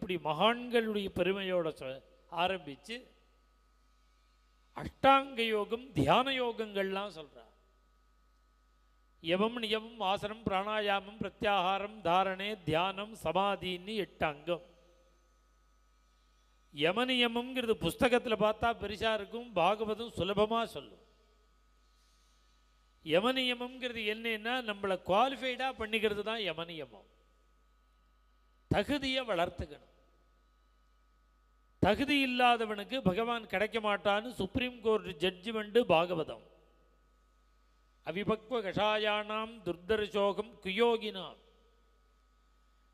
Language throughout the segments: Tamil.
இப்படி மகான்களுடைய பெருமையோட ஆரம்பித்து அஷ்டாங்க யோகம் தியான யோகங்கள்லாம் சொல்கிறார். யமம் நியமம் ஆசனம் பிராணாயாமம் பிரத்யாகாரம் தாரணே தியானம் சமாதின்னு 8 அங்கம். யமநியமம்ங்கிறது புஸ்தகத்தில் பார்த்தா பெருசாக இருக்கும், பாகவதம் சுலபமாக சொல்லும். யமநியமம்ங்கிறது என்னன்னா நம்மளை குவாலிஃபைடாக பண்ணிக்கிறது தான் யமநியமம். தகுதியை வளர்த்துக்கணும். தகுதி இல்லாதவனுக்கு பகவான் கிடைக்க மாட்டான்னு சுப்ரீம் கோர்ட் ஜட்ஜ்மெண்ட் பாகவதம். அவிபக்வ கஷாயானாம் துர்தர்சோகம் குயோகினாம்.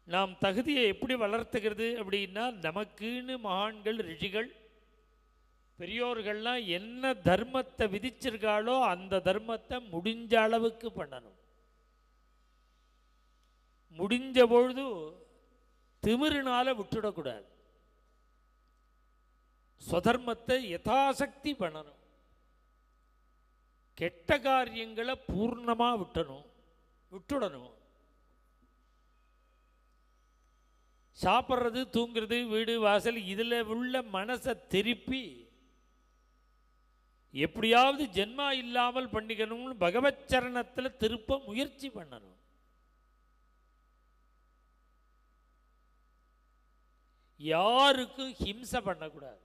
நாம் தகுதியை எப்படி வளர்த்துக்கிறது அப்படின்னா, நமக்குன்னு மகான்கள் ரிஷிகள் பெரியோர்கள்லாம் என்ன தர்மத்தை விதிச்சிருக்காளோ அந்த தர்மத்தை முடிஞ்ச அளவுக்கு பண்ணணும். முடிஞ்ச பொழுது திமிருனால விட்டுடக்கூடாது. ஸ்வதர்மத்தை யதாசக்தி பண்ணணும். கெட்ட காரியங்களை பூர்ணமாக விட்டுடணும். சாப்பிட்றது தூங்குறது வீடு வாசல் இதில் உள்ள மனசை திருப்பி எப்படியாவது ஜென்மா இல்லாமல் பண்ணிக்கணும்னு பகவத் சரணத்தில் திருப்ப முயற்சி பண்ணணும். யாருக்கும் ஹிம்சை பண்ணக்கூடாது,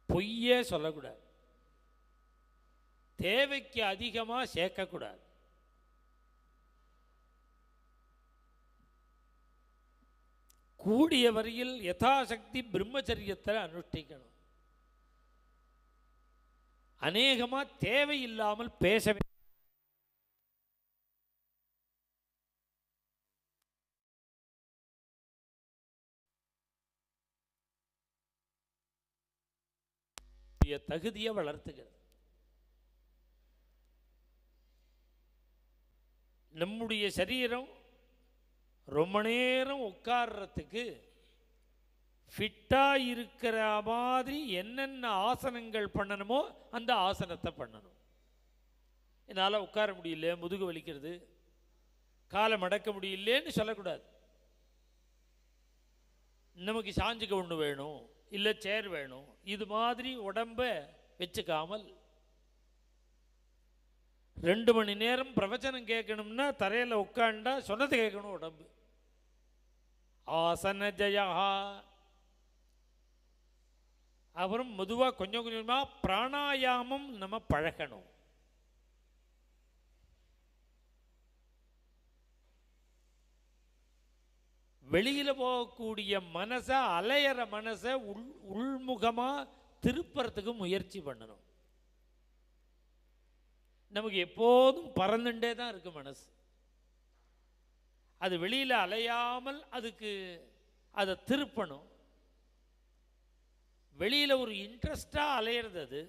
பொய்யே சொல்லக்கூடாது, தேவைக்கு அதிகமாக சேர்க்கக்கூடாது. கூடிய வரையில் யதாசக்தி பிரம்மச்சரியத்தை அனுஷ்டிக்கணும். அநேகமாக தேவையில்லாமல் பேச தகுதியை வளர்த்துக்கிறது. நம்முடைய சரீரம் ரொம்ப நேரம் உட்கார்றதுக்கு ஃபிட்டாக இருக்கிற மாதிரி என்னென்ன ஆசனங்கள் பண்ணணுமோ அந்த ஆசனத்தை பண்ணணும். என்னால் உட்கார முடியல, முதுகு வலிக்கிறது, காலை மடக்க முடியலன்னு சொல்லக்கூடாது. நமக்கு சாஞ்சுக்க ஒன்று வேணும், இல்லை சேர் வேணும், இது மாதிரி உடம்ப வச்சுக்காமல் 2 மணி நேரம் பிரவச்சனம் கேட்கணும்னா தரையில் உட்காண்டா சொன்னதை கேட்கணும் உடம்பு. ஆசன ஜயா. அப்புறம் மெதுவாக கொஞ்சம் கொஞ்சமாக பிராணாயாமம் நம்ம பழகணும். வெளியில் போகக்கூடிய மனசை, அலையிற மனசை உள்முகமாக திருப்பறதுக்கு முயற்சி பண்ணணும். நமக்கு எப்போதும் பறந்துட்டே தான் இருக்கு மனசு. அது வெளியில் அலையாமல் அதுக்கு அதை திருப்பணும். வெளியில் ஒரு இன்ட்ரெஸ்டாக அலையிறது,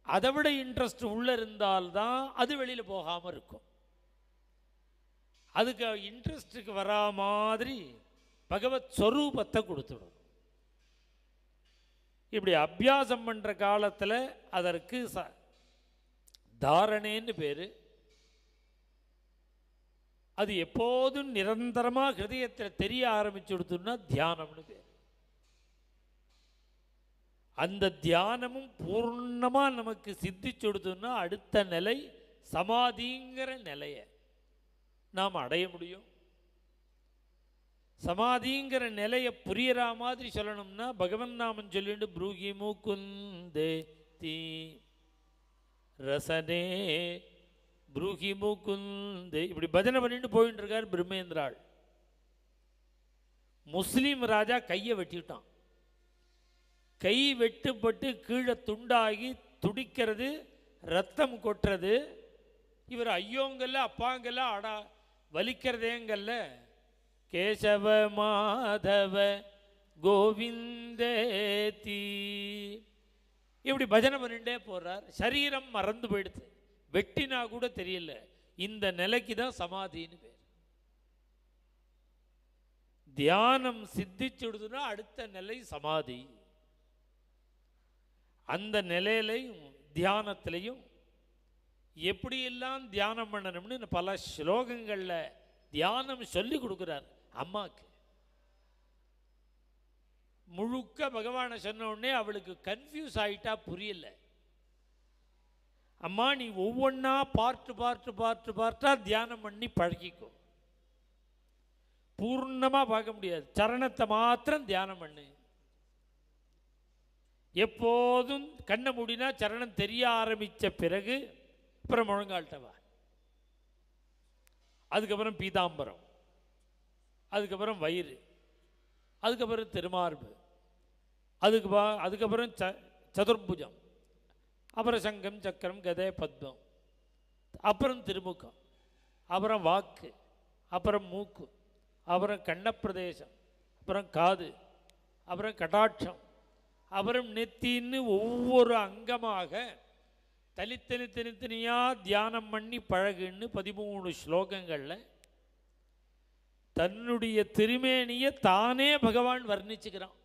அதை விட இன்ட்ரெஸ்ட் உள்ளே இருந்தால்தான் அது வெளியில் போகாமல் இருக்கும். அதுக்கு இன்ட்ரெஸ்ட்டுக்கு வரா மாதிரி பகவத் ஸ்வரூபத்தை கொடுத்துடும். இப்படி அபியாசம் பண்ணுற காலத்தில் அதற்கு தாரணேன்னு பேர். அது எப்போதும் நிரந்தரமாக ஹிருதயத்தில் தெரிய ஆரம்பிச்சு கொடுத்தோம்னா தியானம்னு பேர். அந்த தியானமும் பூர்ணமாக நமக்கு சித்திச்சு கொடுத்தோம்னா அடுத்த நிலை சமாதிங்கிற நிலையை நாம் அடைய முடியும். சமாதிங்கிற நிலையை புரியற மாதிரி சொல்லணும்னா பகவன் நாமம் சொல்லிட்டு ப்ரூகி முகுந்தே தீ ரசனே ப்ரூகி முகுந்தே இப்படி பஜனை பண்ணிட்டு போயிட்டு இருக்கார் பிரம்மேந்திராள். முஸ்லீம் ராஜா கையை வெட்டிட்டான். கை வெட்டுப்பட்டு கீழே துண்டாகி துடிக்கிறது, ரத்தம் கொட்டுறது. இவர் ஐயோங்கல்ல அப்பாங்கல்ல அடா வலிக்கிறதேங்கல்ல. கேசவ மாதவ கோவிந்தேதி இப்படி பஜனை பண்ணிட்டே போறார். சரீரம் மறந்து போயிடுது, வெட்டினா கூட தெரியல. இந்த நிலைக்கு தான் சமாதின்னு பேர். தியானம் சித்திச்சுடுதுன்னா அடுத்த நிலை சமாதி. அந்த நிலையிலையும் தியானத்திலையும் எப்படியெல்லாம் தியானம் பண்ணணும்னு பல ஸ்லோகங்களில் தியானம் சொல்லி கொடுக்குறார். அம்மாக்கு. முழுக்க பகவானை சொன்ன உடனே அவளுக்கு கன்ஃபியூஸ் ஆயிட்டா, புரியல. அம்மா நீ ஒவ்வொன்றா பார்ட்டா தியானம் பண்ணி பழகிக்கோ. பூர்ணமாக பார்க்க முடியாது, சரணத்தை மாத்திரம் தியானம் பண்ணு. எப்போதும் கண்ணை மூடினா சரணம் தெரிய ஆரம்பித்த பிறகு அப்புறம் முழங்கால்ட்டவா, அதுக்கப்புறம் பீதாம்பரம், அதுக்கப்புறம் வயிறு, அதுக்கப்புறம் திருமார்பு, அதுக்கப்புறம் சதுர்புஜம், அப்புறம் சங்கம் சக்கரம் கதை பத்மம், அப்புறம் திருமுகம், அப்புறம் வாக்கு, அப்புறம் மூக்கு, அப்புறம் கண்ணப்பிரதேசம், அப்புறம் காது, அப்புறம் கடாட்சம், அப்புறம் நெத்தின்னு ஒவ்வொரு அங்கமாக தனித்தனியாக தியானம் பண்ணி பழகுன்னு 13 ஸ்லோகங்களில் தன்னுடைய திருமேனியை தானே பகவான் வர்ணிச்சுக்கிறான்.